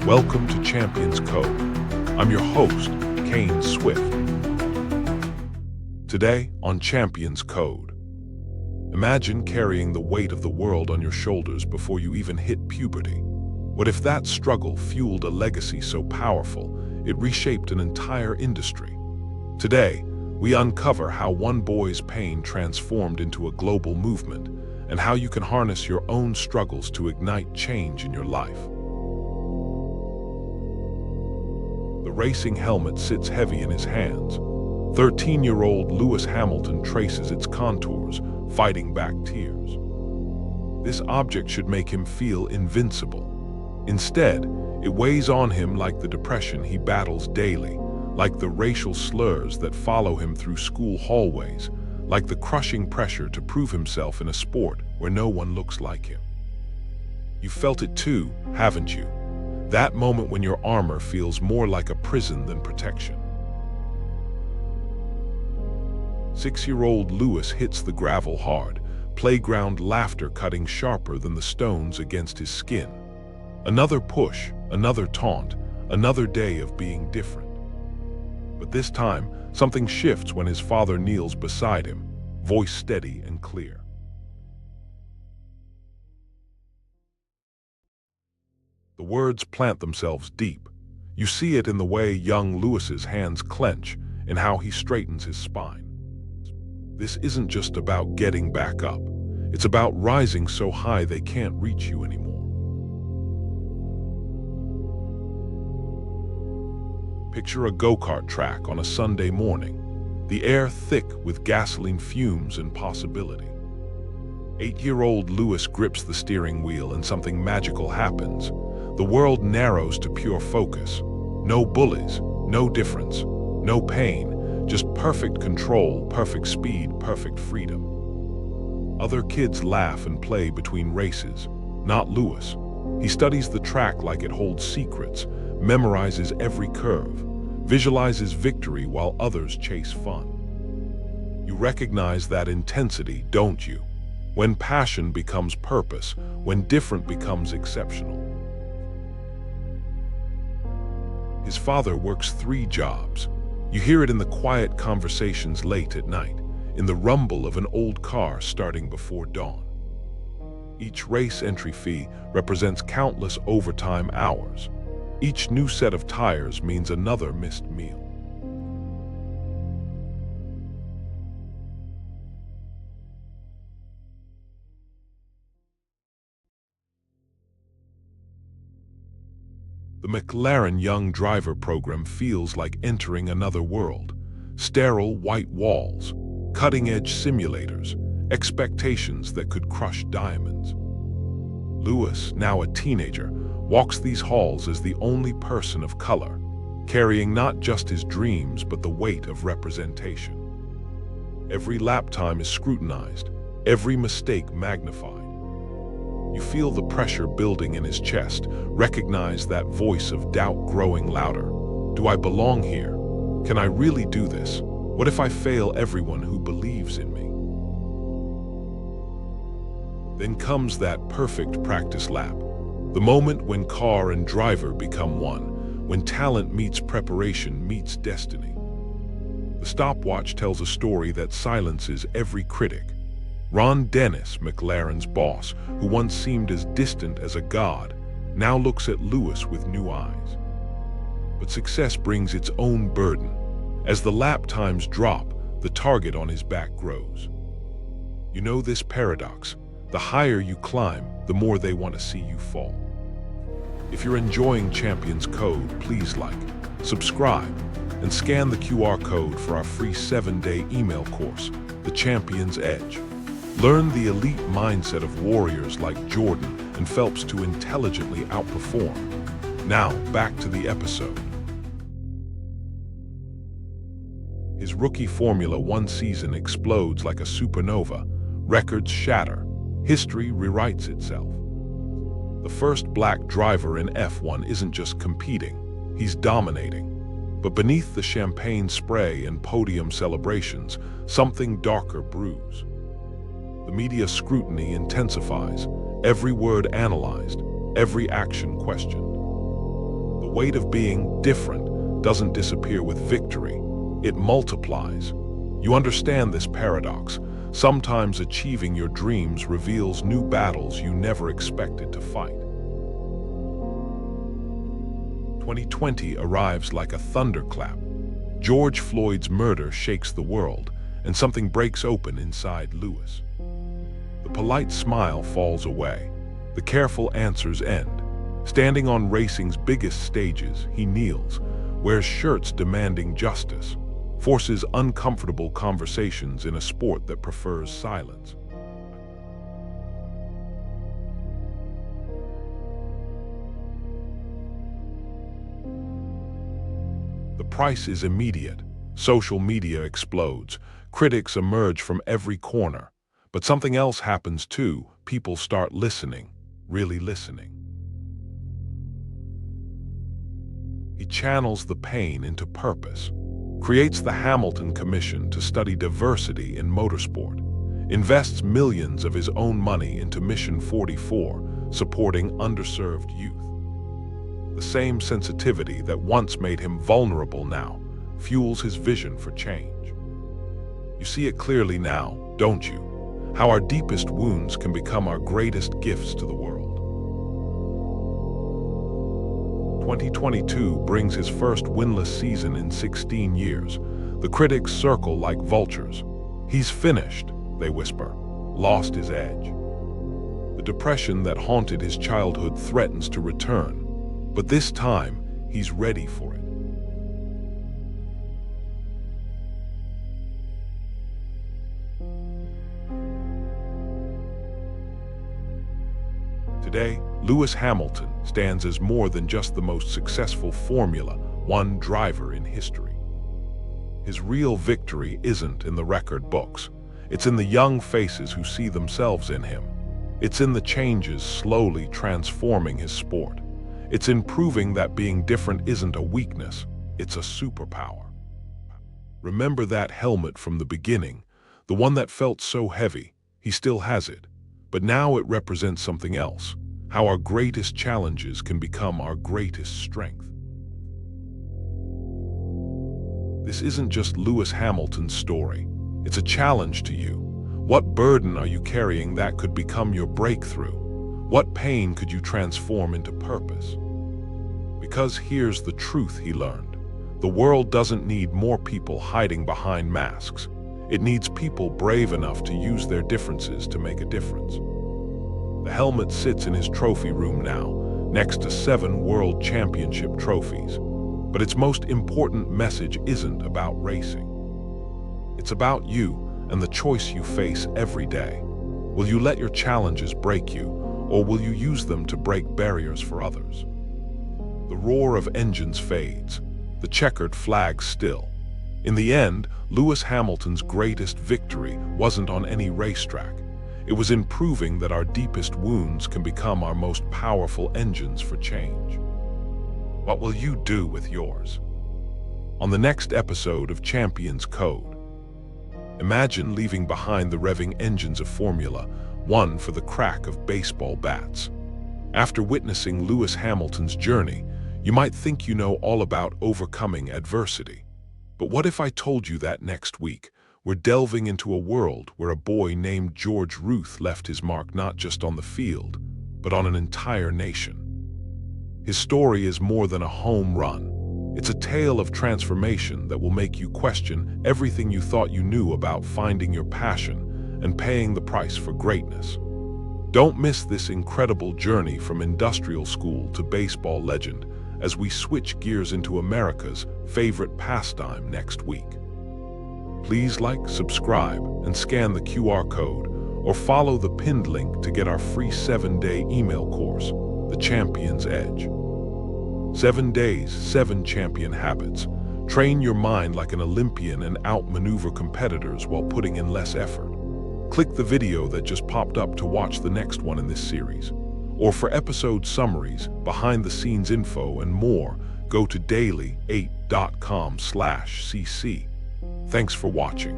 Welcome to Champions Code. I'm your host, Kane Swift. Today on Champions Code, imagine carrying the weight of the world on your shoulders before you even hit puberty. What if that struggle fueled a legacy so powerful it reshaped an entire industry? Today, we uncover how one boy's pain transformed into a global movement and how you can harness your own struggles to ignite change in your life. The racing helmet sits heavy in his hands. 13-year-old Lewis Hamilton traces its contours, fighting back tears. This object should make him feel invincible. Instead, it weighs on him like the depression he battles daily, like the racial slurs that follow him through school hallways, like the crushing pressure to prove himself in a sport where no one looks like him. You felt it too, haven't you? That moment when your armor feels more like a prison than protection. 6-year-old Lewis hits the gravel hard, playground laughter cutting sharper than the stones against his skin. Another push, another taunt, another day of being different. But this time, something shifts when his father kneels beside him, voice steady and clear. The words plant themselves deep. You see it in the way young Lewis's hands clench, in how he straightens his spine. This isn't just about getting back up. It's about rising so high they can't reach you anymore. Picture a go-kart track on a Sunday morning, the air thick with gasoline fumes and possibility. 8-year-old Lewis grips the steering wheel and something magical happens. The world narrows to pure focus. No bullies, no difference, no pain, just perfect control, perfect speed, perfect freedom. Other kids laugh and play between races. Not Lewis. He studies the track like it holds secrets, memorizes every curve, visualizes victory while others chase fun. You recognize that intensity, don't you? When passion becomes purpose, when different becomes exceptional. His father works 3 jobs. You hear it in the quiet conversations late at night, in the rumble of an old car starting before dawn. Each race entry fee represents countless overtime hours. Each new set of tires means another missed meal. The McLaren Young Driver program feels like entering another world. Sterile white walls, cutting-edge simulators, expectations that could crush diamonds. Lewis, now a teenager, walks these halls as the only person of color, carrying not just his dreams but the weight of representation. Every lap time is scrutinized, every mistake magnified. You feel the pressure building in his chest, recognize that voice of doubt growing louder. Do I belong here? Can I really do this? What if I fail everyone who believes in me? Then comes that perfect practice lap, the moment when car and driver become one, when talent meets preparation meets destiny. The stopwatch tells a story that silences every critic. Ron Dennis, McLaren's boss, who once seemed as distant as a god, now looks at Lewis with new eyes. But success brings its own burden. As the lap times drop, the target on his back grows. You know this paradox. The higher you climb, the more they want to see you fall. If you're enjoying Champions Code, please like, subscribe, and scan the QR code for our free 7-day email course, The Champion's Edge. Learn the elite mindset of warriors like Jordan and Phelps to intelligently outperform. Now, back to the episode. His rookie Formula One season explodes like a supernova. Records shatter. History rewrites itself. The first black driver in F1 isn't just competing, he's dominating. But beneath the champagne spray and podium celebrations, something darker brews. The media scrutiny intensifies, every word analyzed, every action questioned. weight of being different doesn't disappear with victory, it multiplies. You understand this paradox. Sometimes achieving your dreams reveals new battles you never expected to fight. 2020 arrives like a thunderclap. George Floyd's murder shakes the world, and something breaks open inside Lewis. The polite smile falls away. The careful answers end. Standing on racing's biggest stages, he kneels, wears shirts demanding justice, forces uncomfortable conversations in a sport that prefers silence. The price is immediate. Social media explodes. Critics emerge from every corner. But something else happens too. People start listening, really listening. He channels the pain into purpose, creates the Hamilton Commission to study diversity in motorsport, invests millions of his own money into Mission 44, supporting underserved youth. The same sensitivity that once made him vulnerable now fuels his vision for change. You see it clearly now, don't you? How our deepest wounds can become our greatest gifts to the world. 2022 brings his first winless season in 16 years. The critics circle like vultures. He's finished, they whisper, lost his edge. The depression that haunted his childhood threatens to return, but this time he's ready for it. Today, Lewis Hamilton stands as more than just the most successful Formula One driver in history. His real victory isn't in the record books. It's in the young faces who see themselves in him. It's in the changes slowly transforming his sport. It's in proving that being different isn't a weakness, it's a superpower. Remember that helmet from the beginning, the one that felt so heavy. He still has it. But now it represents something else, how our greatest challenges can become our greatest strength. This isn't just Lewis Hamilton's story. It's a challenge to you. What burden are you carrying that could become your breakthrough? What pain could you transform into purpose? Because here's the truth he learned. The world doesn't need more people hiding behind masks. It needs people brave enough to use their differences to make a difference. The helmet sits in his trophy room now, next to 7 World Championship trophies. But its most important message isn't about racing. It's about you and the choice you face every day. Will you let your challenges break you, or will you use them to break barriers for others? The roar of engines fades, the checkered flag still. In the end, Lewis Hamilton's greatest victory wasn't on any racetrack. It was in proving that our deepest wounds can become our most powerful engines for change. What will you do with yours? On the next episode of Champions Code, imagine leaving behind the revving engines of Formula One for the crack of baseball bats. After witnessing Lewis Hamilton's journey, you might think you know all about overcoming adversity. But what if I told you that next week, we're delving into a world where a boy named George Ruth left his mark not just on the field, but on an entire nation? His story is more than a home run. It's a tale of transformation that will make you question everything you thought you knew about finding your passion and paying the price for greatness. Don't miss this incredible journey from industrial school to baseball legend as we switch gears into America's favorite pastime next week. Please like, subscribe, and scan the QR code, or follow the pinned link to get our free 7-day email course, The Champion's Edge. 7 days, 7 champion habits. Train your mind like an Olympian and outmaneuver competitors while putting in less effort. Click the video that just popped up to watch the next one in this series. Or for episode summaries, behind-the-scenes info, and more, go to daily8.com/cc. Thanks for watching.